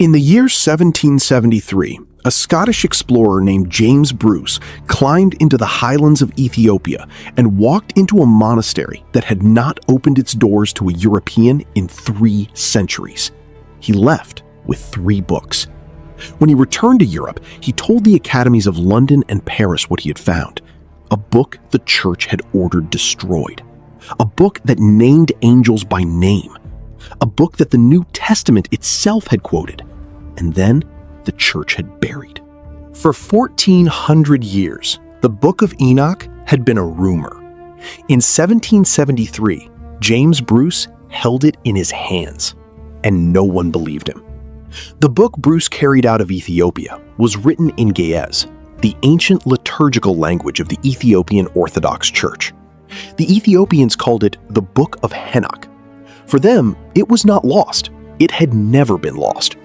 In the year 1773, a Scottish explorer named James Bruce climbed into the highlands of Ethiopia and walked into a monastery that had not opened its doors to a European in 3 centuries. He left with 3 books. When he returned to Europe, he told the academies of London and Paris what he had found. A book the church had ordered destroyed. A book that named angels by name. A book that the New Testament itself had quoted. And then the church had buried. For 1,400 years, the Book of Enoch had been a rumor. In 1773, James Bruce held it in his hands, and no one believed him. The book Bruce carried out of Ethiopia was written in Ge'ez, the ancient liturgical language of the Ethiopian Orthodox Church. The Ethiopians called it the Book of Enoch. For them, it was not lost. It had never been lost.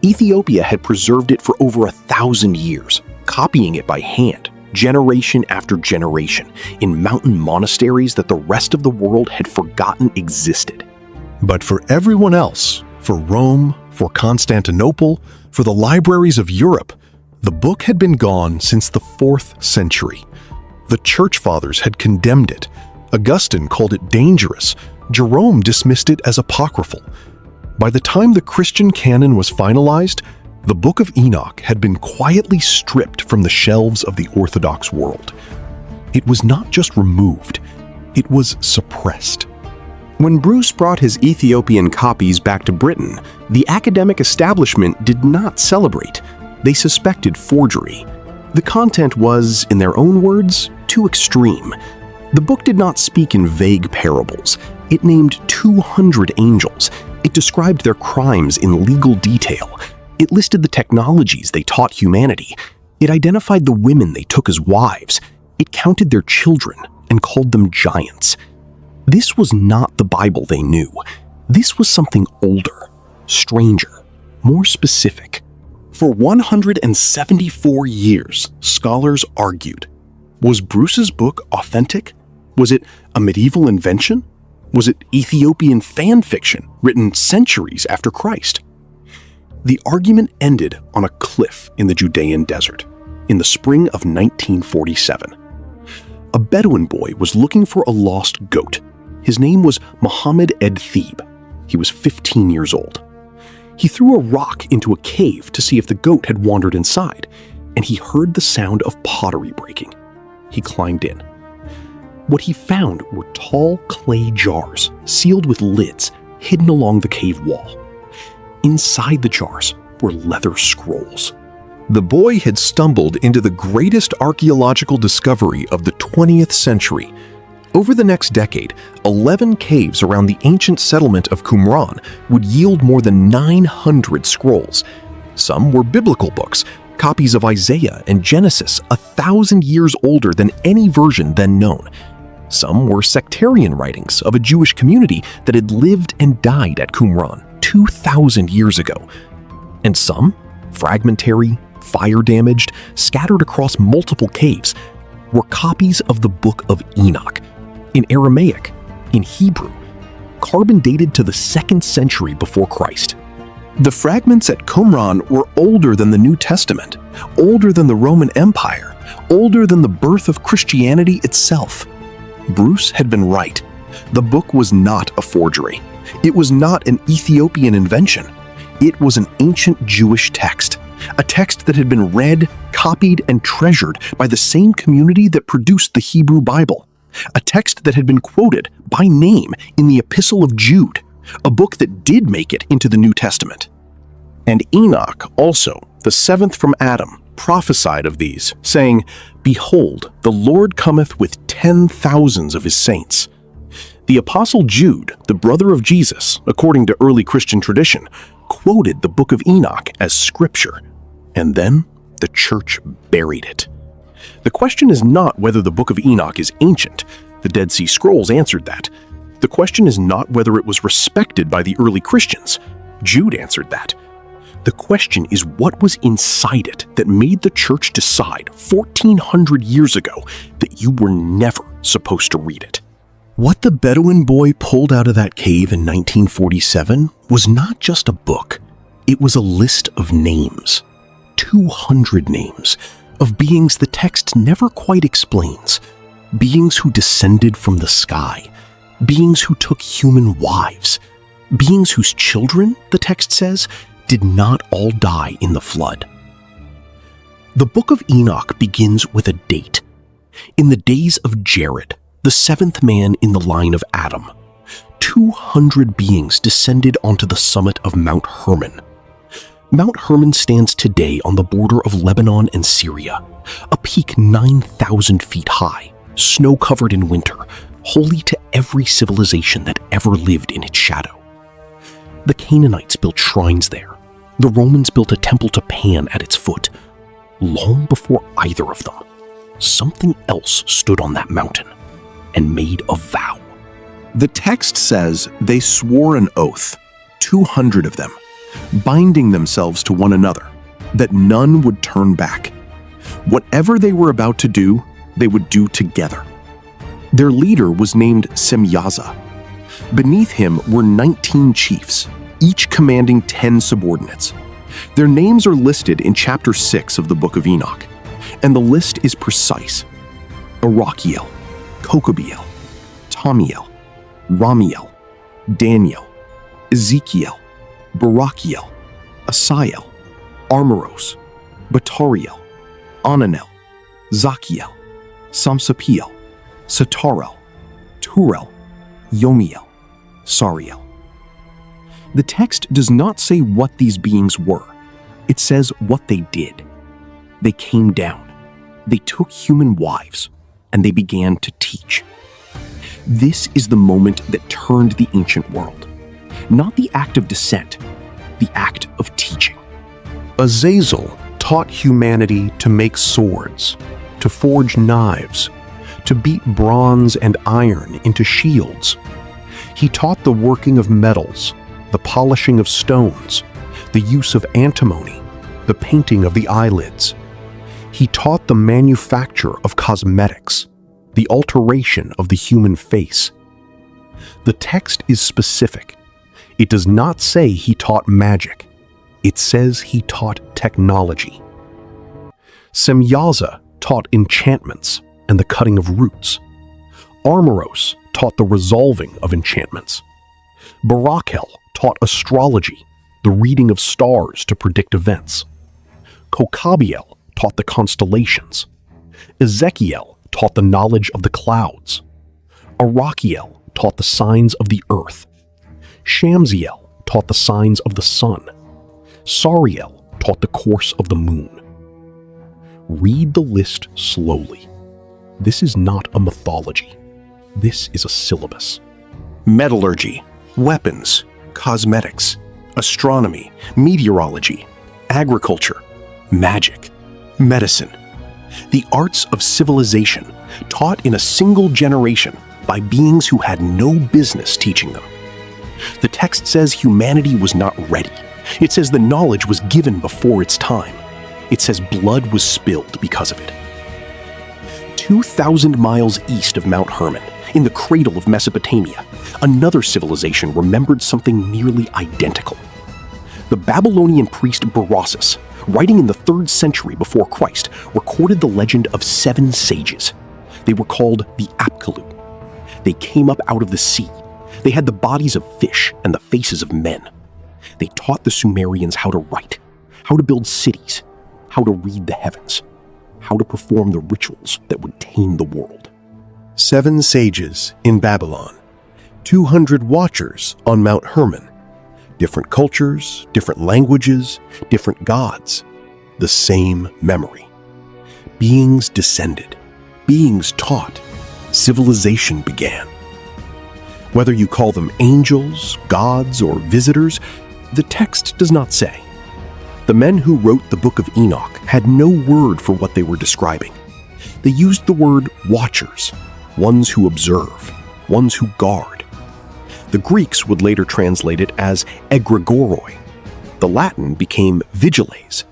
Ethiopia had preserved it for over 1,000 years, copying it by hand, generation after generation, in mountain monasteries that the rest of the world had forgotten existed. But for everyone else, for Rome, for Constantinople, for the libraries of Europe, the book had been gone since the 4th century. The church fathers had condemned it. Augustine called it dangerous. Jerome dismissed it as apocryphal. By the time the Christian canon was finalized, the Book of Enoch had been quietly stripped from the shelves of the Orthodox world. It was not just removed, it was suppressed. When Bruce brought his Ethiopian copies back to Britain, the academic establishment did not celebrate. They suspected forgery. The content was, in their own words, too extreme. The book did not speak in vague parables. It named 200 angels. It described their crimes in legal detail. It listed the technologies they taught humanity. It identified the women they took as wives. It counted their children and called them giants. This was not the Bible they knew. This was something older, stranger, more specific. For 174 years, scholars argued. Was Bruce's book authentic? Was it a medieval invention? Was it Ethiopian fan fiction written centuries after Christ? The argument ended on a cliff in the Judean desert in the spring of 1947. A Bedouin boy was looking for a lost goat. His name was Muhammad Ed-Thib. He was 15 years old. He threw a rock into a cave to see if the goat had wandered inside, and he heard the sound of pottery breaking. He climbed in. What he found were tall clay jars, sealed with lids, hidden along the cave wall. Inside the jars were leather scrolls. The boy had stumbled into the greatest archaeological discovery of the 20th century. Over the next decade, 11 caves around the ancient settlement of Qumran would yield more than 900 scrolls. Some were biblical books, copies of Isaiah and Genesis 1,000 years older than any version then known. Some were sectarian writings of a Jewish community that had lived and died at Qumran 2,000 years ago. And some, fragmentary, fire-damaged, scattered across multiple caves, were copies of the Book of Enoch, in Aramaic, in Hebrew, carbon dated to the 2nd century before Christ. The fragments at Qumran were older than the New Testament, older than the Roman Empire, older than the birth of Christianity itself. Bruce had been right. The book was not a forgery. It was not an Ethiopian invention. It was an ancient Jewish text, a text that had been read, copied, and treasured by the same community that produced the Hebrew Bible, a text that had been quoted by name in the Epistle of Jude, a book that did make it into the New Testament. And Enoch also, the 7th from Adam, prophesied of these, saying, "Behold, the Lord cometh with 10,000s of his saints." The Apostle Jude, the brother of Jesus, according to early Christian tradition, quoted the Book of Enoch as scripture, and then the church buried it. The question is not whether the Book of Enoch is ancient. The Dead Sea Scrolls answered that. The question is not whether it was respected by the early Christians. Jude answered that. The question is what was inside it that made the church decide 1,400 years ago that you were never supposed to read it. What the Bedouin boy pulled out of that cave in 1947 was not just a book. It was a list of names, 200 names, of beings the text never quite explains, beings who descended from the sky, beings who took human wives, beings whose children, the text says, did not all die in the flood. The Book of Enoch begins with a date. In the days of Jared, the seventh man in the line of Adam, 200 beings descended onto the summit of Mount Hermon. Mount Hermon stands today on the border of Lebanon and Syria, a peak 9,000 feet high, snow-covered in winter, holy to every civilization that ever lived in its shadow. The Canaanites built shrines there. The Romans built a temple to Pan at its foot. Long before either of them, something else stood on that mountain and made a vow. The text says they swore an oath, 200 of them, binding themselves to one another, that none would turn back. Whatever they were about to do, they would do together. Their leader was named Semyaza. Beneath him were 19 chiefs, each commanding 10 subordinates. Their names are listed in chapter 6 of the Book of Enoch, and the list is precise. Arachiel, Kokobiel, Tomiel, Ramiel, Daniel, Ezekiel, Barachiel, Asael, Armoros, Batariel, Ananel, Zachiel, Samsapiel, Satarel, Turel, Yomiel, Sariel. The text does not say what these beings were. It says what they did. They came down. They took human wives, and they began to teach. This is the moment that turned the ancient world. Not the act of descent, the act of teaching. Azazel taught humanity to make swords, to forge knives, to beat bronze and iron into shields. He taught the working of metals, the polishing of stones, the use of antimony, the painting of the eyelids. He taught the manufacture of cosmetics, the alteration of the human face. The text is specific. It does not say he taught magic. It says he taught technology. Semyaza taught enchantments and the cutting of roots. Armoros taught the resolving of enchantments. Barachiel taught astrology, the reading of stars to predict events. Kokobiel taught the constellations. Ezekiel taught the knowledge of the clouds. Arachiel taught the signs of the earth. Shamsiel taught the signs of the sun. Sariel taught the course of the moon. Read the list slowly. This is not a mythology. This is a syllabus. Metallurgy, weapons, cosmetics, astronomy, meteorology, agriculture, magic, medicine. The arts of civilization taught in a single generation by beings who had no business teaching them. The text says humanity was not ready. It says the knowledge was given before its time. It says blood was spilled because of it. 2,000 miles east of Mount Hermon, in the cradle of Mesopotamia, another civilization remembered something nearly identical. The Babylonian priest Berossus, writing in the 3rd century before Christ, recorded the legend of 7 sages. They were called the Apkallu. They came up out of the sea. They had the bodies of fish and the faces of men. They taught the Sumerians how to write, how to build cities, how to read the heavens, how to perform the rituals that would tame the world. 7 sages in Babylon, 200 watchers on Mount Hermon, different cultures, different languages, different gods, the same memory. Beings descended, beings taught, civilization began. Whether you call them angels, gods, or visitors, the text does not say. The men who wrote the Book of Enoch had no word for what they were describing. They used the word watchers, ones who observe, ones who guard. The Greeks would later translate it as egregoroi. The Latin became vigiles,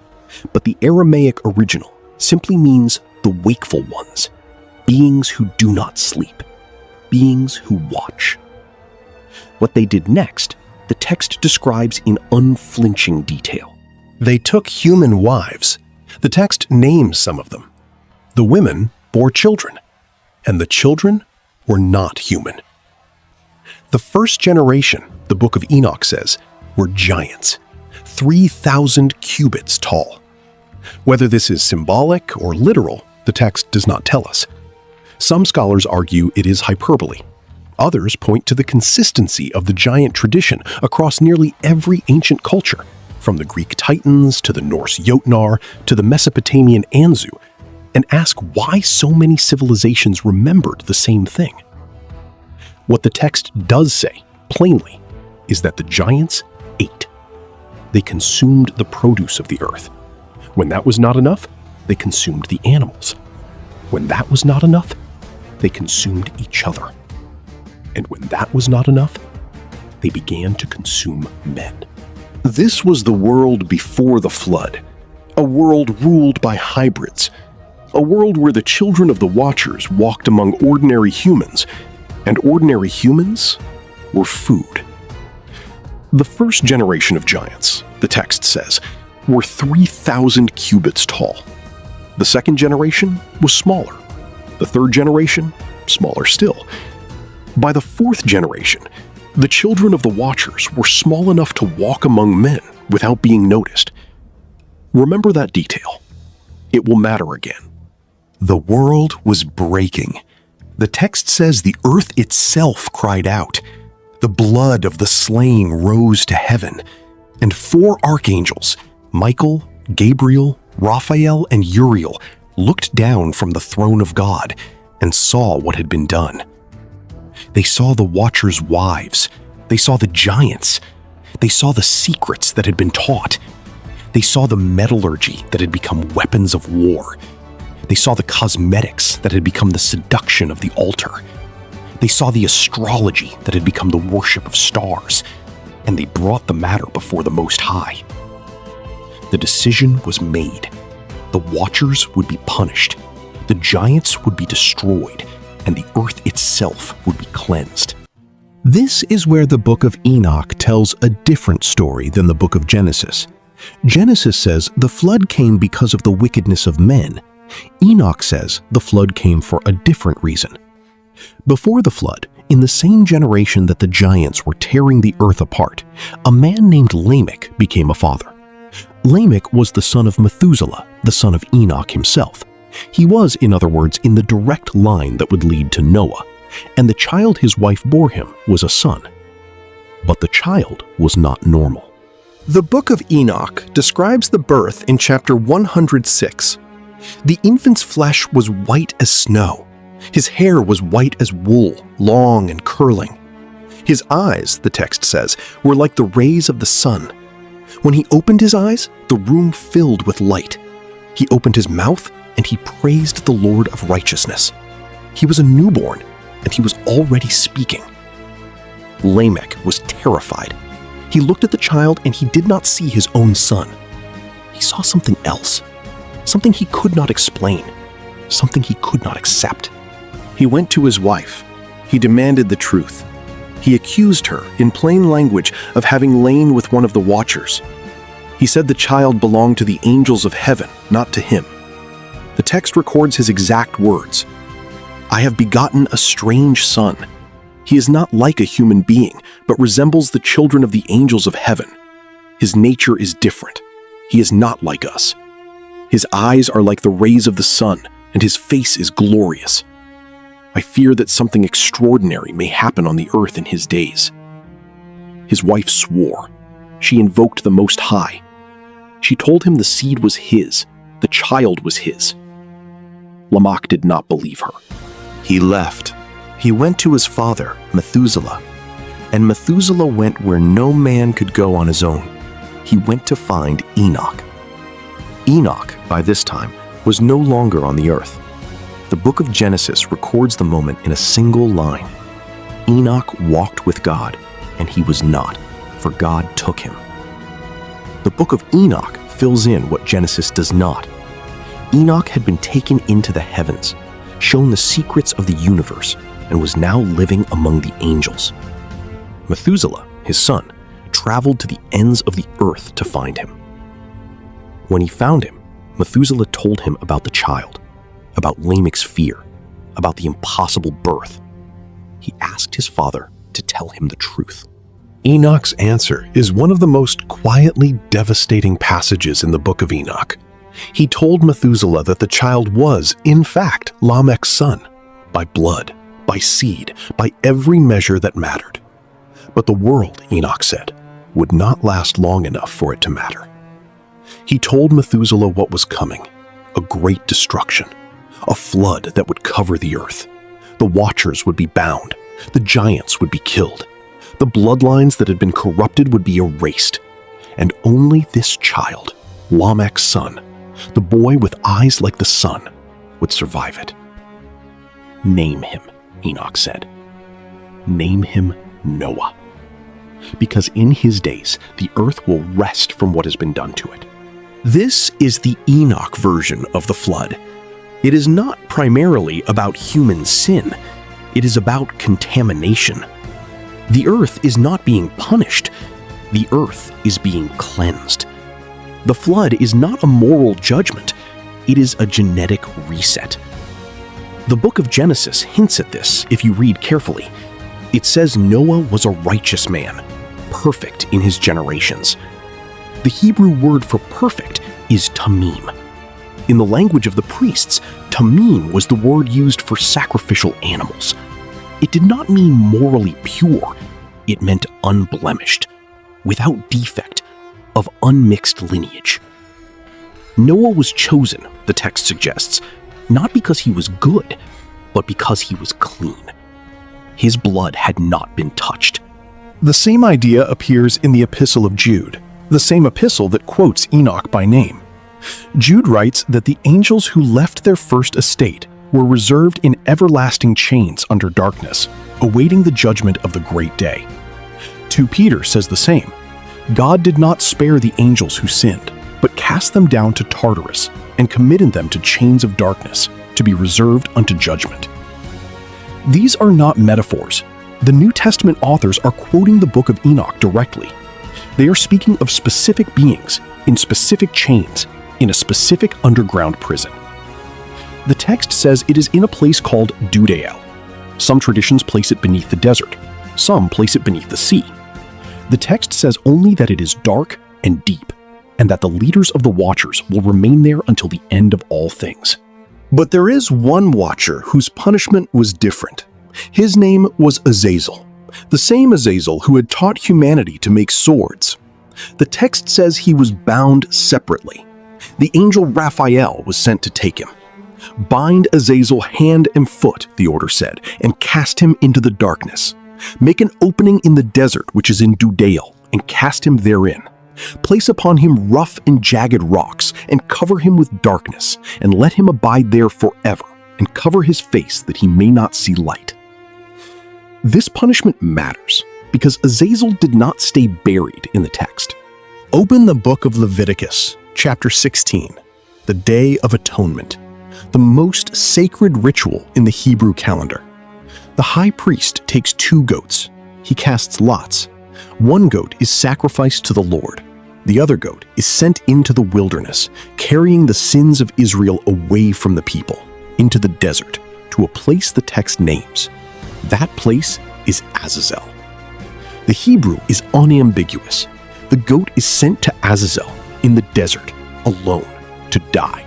but the Aramaic original simply means the wakeful ones, beings who do not sleep, beings who watch. What they did next the text describes in unflinching detail. They took human wives. The text names some of them. The women bore children, and the children were not human. The first generation, the Book of Enoch says, were giants, 3,000 cubits tall. Whether this is symbolic or literal, the text does not tell us. Some scholars argue it is hyperbole. Others point to the consistency of the giant tradition across nearly every ancient culture, from the Greek Titans to the Norse Jotnar to the Mesopotamian Anzu, and ask why so many civilizations remembered the same thing. What the text does say, plainly, is that the giants ate. They consumed the produce of the earth. When that was not enough, they consumed the animals. When that was not enough, they consumed each other. And when that was not enough, they began to consume men. This was the world before the flood, a world ruled by hybrids, a world where the children of the Watchers walked among ordinary humans, and ordinary humans were food. The first generation of giants, the text says, were 3,000 cubits tall. The second generation was smaller. The third generation, smaller still. By the fourth generation, the children of the Watchers were small enough to walk among men without being noticed. Remember that detail. It will matter again. The world was breaking. The text says the earth itself cried out. The blood of the slain rose to heaven, and 4 archangels, Michael, Gabriel, Raphael, and Uriel, looked down from the throne of God and saw what had been done. They saw the Watchers' wives. They saw the giants. They saw the secrets that had been taught. They saw the metallurgy that had become weapons of war. They saw the cosmetics that had become the seduction of the altar. They saw the astrology that had become the worship of stars, and they brought the matter before the Most High. The decision was made. The Watchers would be punished. The giants would be destroyed, and the earth itself would be cleansed. This is where the Book of Enoch tells a different story than the Book of Genesis. Genesis says the flood came because of the wickedness of men. Enoch says the flood came for a different reason. Before the flood, in the same generation that the giants were tearing the earth apart, a man named Lamech became a father. Lamech was the son of Methuselah, the son of Enoch himself. He was, in other words, in the direct line that would lead to Noah, and the child his wife bore him was a son. But the child was not normal. The Book of Enoch describes the birth in chapter 106. The infant's flesh was white as snow. His hair was white as wool, long and curling. His eyes, the text says, were like the rays of the sun. When he opened his eyes, the room filled with light. He opened his mouth, and he praised the Lord of righteousness. He was a newborn, and he was already speaking. Lamech was terrified. He looked at the child, and he did not see his own son. He saw something else, something he could not explain, something he could not accept. He went to his wife. He demanded the truth. He accused her, in plain language, of having lain with one of the Watchers. He said the child belonged to the angels of heaven, not to him. The text records his exact words. "I have begotten a strange son. He is not like a human being, but resembles the children of the angels of heaven. His nature is different. He is not like us. His eyes are like the rays of the sun, and his face is glorious. I fear that something extraordinary may happen on the earth in his days." His wife swore. She invoked the Most High. She told him the seed was his, the child was his. Lamech did not believe her. He left. He went to his father, Methuselah. And Methuselah went where no man could go on his own. He went to find Enoch. Enoch, by this time, was no longer on the earth. The book of Genesis records the moment in a single line. Enoch walked with God, and he was not, for God took him. The book of Enoch fills in what Genesis does not. Enoch had been taken into the heavens, shown the secrets of the universe, and was now living among the angels. Methuselah, his son, traveled to the ends of the earth to find him. When he found him, Methuselah told him about the child, about Lamech's fear, about the impossible birth. He asked his father to tell him the truth. Enoch's answer is one of the most quietly devastating passages in the Book of Enoch. He told Methuselah that the child was, in fact, Lamech's son, by blood, by seed, by every measure that mattered. But the world, Enoch said, would not last long enough for it to matter. He told Methuselah what was coming, a great destruction, a flood that would cover the earth. The watchers would be bound, the giants would be killed, the bloodlines that had been corrupted would be erased, and only this child, Lamech's son, the boy with eyes like the sun, would survive it. Name him, Enoch said. Name him Noah. Because in his days, the earth will rest from what has been done to it. This is the Enoch version of the flood. It is not primarily about human sin. It is about contamination. The earth is not being punished. The earth is being cleansed. The flood is not a moral judgment. It is a genetic reset. The book of Genesis hints at this if you read carefully. It says Noah was a righteous man, perfect in his generations. The Hebrew word for perfect is tamim. In the language of the priests, tamim was the word used for sacrificial animals. It did not mean morally pure. It meant unblemished, without defect, of unmixed lineage. Noah was chosen, the text suggests, not because he was good, but because he was clean. His blood had not been touched. The same idea appears in the Epistle of Jude, the same epistle that quotes Enoch by name. Jude writes that the angels who left their first estate were reserved in everlasting chains under darkness, awaiting the judgment of the great day. 2 Peter says the same. God did not spare the angels who sinned, but cast them down to Tartarus and committed them to chains of darkness to be reserved unto judgment. These are not metaphors. The New Testament authors are quoting the Book of Enoch directly. They are speaking of specific beings in specific chains in a specific underground prison. The text says it is in a place called Dudael. Some traditions place it beneath the desert. Some place it beneath the sea. The text says only that it is dark and deep, and that the leaders of the Watchers will remain there until the end of all things. But there is one Watcher whose punishment was different. His name was Azazel, the same Azazel who had taught humanity to make swords. The text says he was bound separately. The angel Raphael was sent to take him. Bind Azazel hand and foot, the order said, and cast him into the darkness. Make an opening in the desert which is in Dudael, and cast him therein. Place upon him rough and jagged rocks, and cover him with darkness, and let him abide there forever, and cover his face that he may not see light. This punishment matters, because Azazel did not stay buried in the text. Open the book of Leviticus, chapter 16, the Day of Atonement, the most sacred ritual in the Hebrew calendar. The high priest takes 2 goats. He casts lots. One goat is sacrificed to the Lord. The other goat is sent into the wilderness, carrying the sins of Israel away from the people, into the desert, to a place the text names. That place is Azazel. The Hebrew is unambiguous. The goat is sent to Azazel in the desert, alone, to die.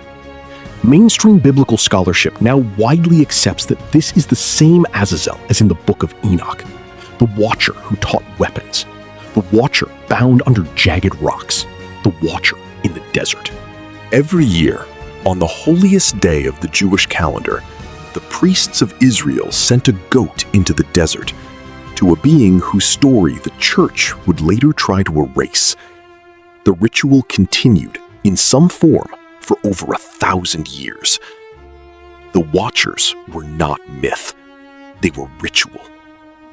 Mainstream biblical scholarship now widely accepts that this is the same Azazel as in the Book of Enoch, the Watcher who taught weapons, the Watcher bound under jagged rocks, the Watcher in the desert. Every year, on the holiest day of the Jewish calendar, the priests of Israel sent a goat into the desert to a being whose story the church would later try to erase. The ritual continued in some form for over 1,000 years. The Watchers were not myth. They were ritual.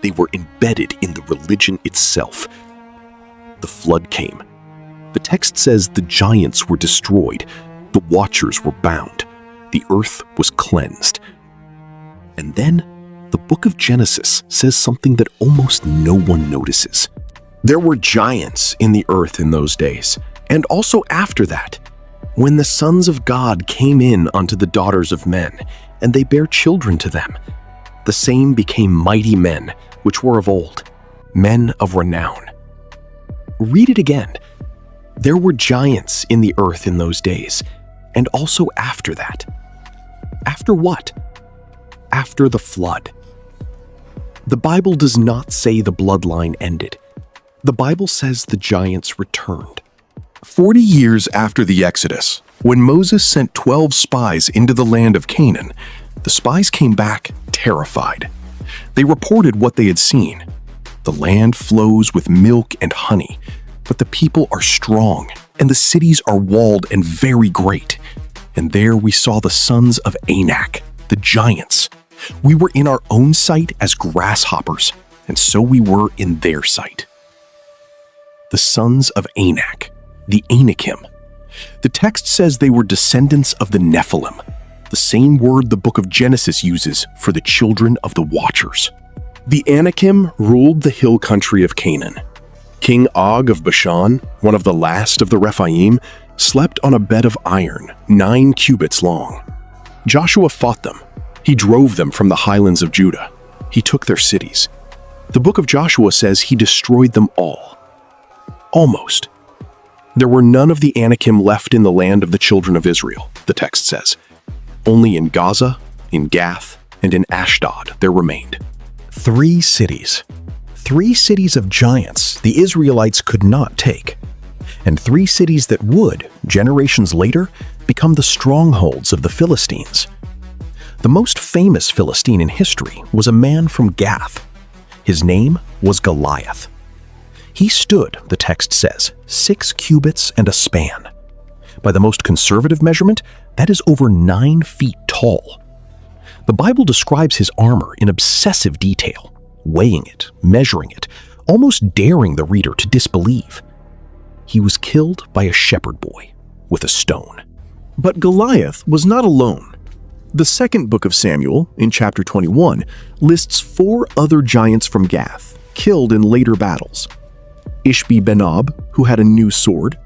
They were embedded in the religion itself. The flood came. The text says the giants were destroyed. The Watchers were bound. The earth was cleansed. And then the book of Genesis says something that almost no one notices. There were giants in the earth in those days, and also after that, when the sons of God came in unto the daughters of men, and they bare children to them. The same became mighty men, which were of old, men of renown. Read it again. There were giants in the earth in those days, and also after that. After what? After the flood. The Bible does not say the bloodline ended. The Bible says the giants returned. 40 years after the Exodus, when Moses sent 12 spies into the land of Canaan, the spies came back terrified. They reported what they had seen. The land flows with milk and honey, but the people are strong, and the cities are walled and very great. And there we saw the sons of Enoch, the giants. We were in our own sight as grasshoppers, and so we were in their sight. The sons of Enoch, the Anakim. The text says they were descendants of the Nephilim, the same word the book of Genesis uses for the children of the Watchers. The Anakim ruled the hill country of Canaan. King Og of Bashan, one of the last of the Rephaim, slept on a bed of iron, 9 cubits long. Joshua fought them. He drove them from the highlands of Judah. He took their cities. The book of Joshua says he destroyed them all. Almost. There were none of the Anakim left in the land of the children of Israel, the text says. Only in Gaza, in Gath, and in Ashdod there remained. 3 cities. 3 cities of giants the Israelites could not take. And 3 cities that would, generations later, become the strongholds of the Philistines. The most famous Philistine in history was a man from Gath. His name was Goliath. He stood, the text says, 6 cubits and a span. By the most conservative measurement, that is over 9 feet tall. The Bible describes his armor in obsessive detail, weighing it, measuring it, almost daring the reader to disbelieve. He was killed by a shepherd boy with a stone. But Goliath was not alone. The second book of Samuel, in chapter 21, lists 4 other giants from Gath, killed in later battles. Ishbi-Benob, who had a new sword,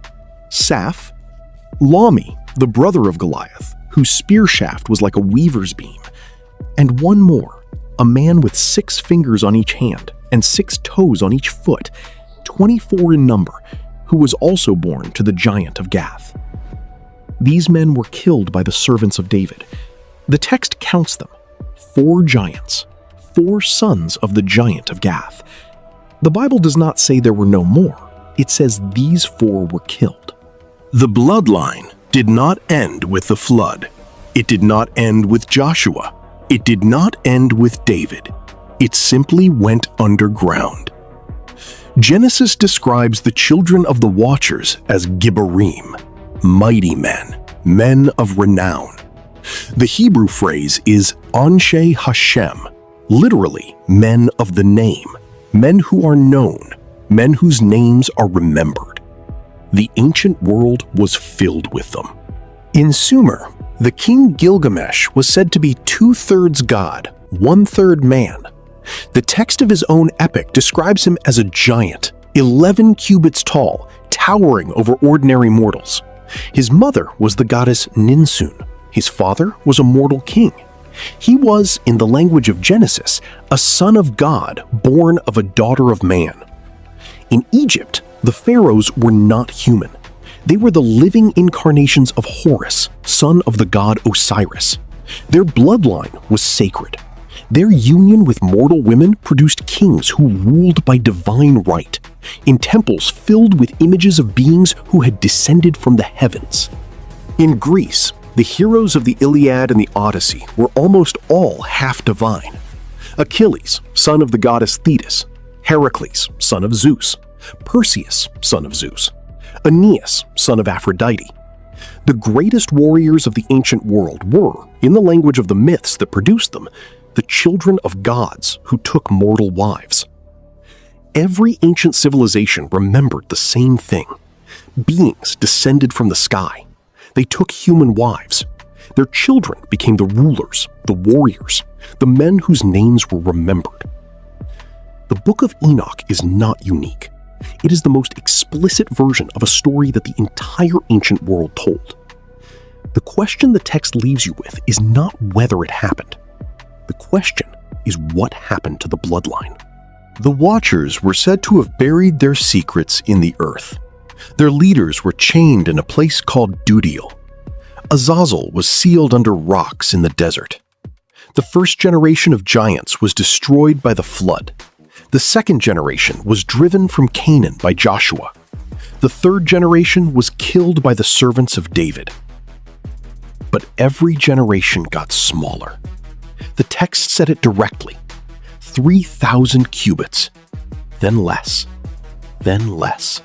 Saph, Lami, the brother of Goliath, whose spear shaft was like a weaver's beam, and one more, a man with 6 fingers on each hand and 6 toes on each foot, 24 in number, who was also born to the giant of Gath. These men were killed by the servants of David. The text counts them, 4 giants, 4 sons of the giant of Gath. The Bible does not say there were no more. It says these 4 were killed. The bloodline did not end with the flood. It did not end with Joshua. It did not end with David. It simply went underground. Genesis describes the children of the Watchers as Gibborim, mighty men, men of renown. The Hebrew phrase is Anshe Hashem, literally men of the name, men who are known, men whose names are remembered. The ancient world was filled with them. In Sumer, the king Gilgamesh was said to be 2/3 God, 1/3 man. The text of his own epic describes him as a giant, 11 cubits tall, towering over ordinary mortals. His mother was the goddess Ninsun. His father was a mortal king. He was, in the language of Genesis, a son of God born of a daughter of man. In Egypt, the pharaohs were not human. They were the living incarnations of Horus, son of the god Osiris. Their bloodline was sacred. Their union with mortal women produced kings who ruled by divine right, in temples filled with images of beings who had descended from the heavens. In Greece, the heroes of the Iliad and the Odyssey were almost all half divine. Achilles, son of the goddess Thetis, Heracles, son of Zeus, Perseus, son of Zeus, Aeneas, son of Aphrodite. The greatest warriors of the ancient world were, in the language of the myths that produced them, the children of gods who took mortal wives. Every ancient civilization remembered the same thing. Beings descended from the sky. They took human wives. Their children became the rulers, the warriors, the men whose names were remembered. The Book of Enoch is not unique. It is the most explicit version of a story that the entire ancient world told. The question the text leaves you with is not whether it happened. The question is what happened to the bloodline. The Watchers were said to have buried their secrets in the earth. Their leaders were chained in a place called Dudiel. Azazel was sealed under rocks in the desert. The first generation of giants was destroyed by the flood. The second generation was driven from Canaan by Joshua. The third generation was killed by the servants of David. But every generation got smaller. The text said it directly. 3,000 cubits, then less, then less,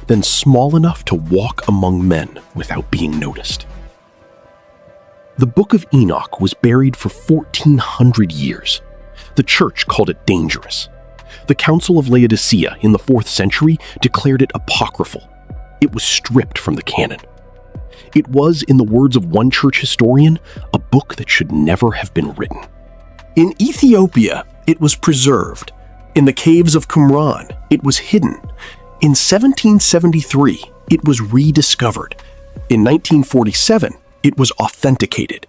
then small enough to walk among men without being noticed. The Book of Enoch was buried for 1,400 years. The church called it dangerous. The Council of Laodicea in the 4th century declared it apocryphal. It was stripped from the canon. It was, in the words of one church historian, a book that should never have been written. In Ethiopia, it was preserved. In the caves of Qumran, it was hidden. In 1773, it was rediscovered. In 1947, it was authenticated.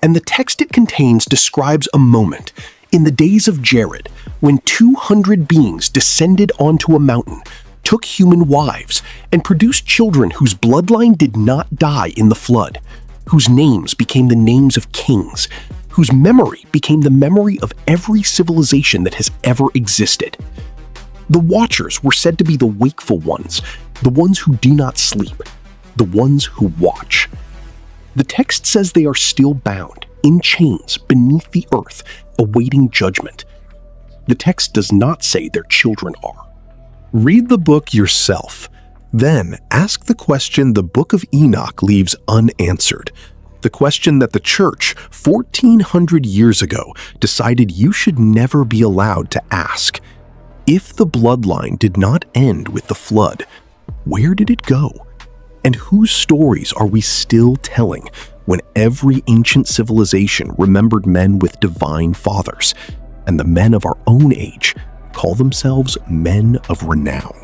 And the text it contains describes a moment in the days of Jared when 200 beings descended onto a mountain, took human wives, and produced children whose bloodline did not die in the flood, whose names became the names of kings, whose memory became the memory of every civilization that has ever existed. The Watchers were said to be the wakeful ones, the ones who do not sleep, the ones who watch. The text says they are still bound, in chains, beneath the earth, awaiting judgment. The text does not say their children are. Read the book yourself. Then ask the question the Book of Enoch leaves unanswered. The question that the church, 1,400 years ago, decided you should never be allowed to ask. If the bloodline did not end with the flood, where did it go? And whose stories are we still telling when every ancient civilization remembered men with divine fathers, and the men of our own age call themselves men of renown?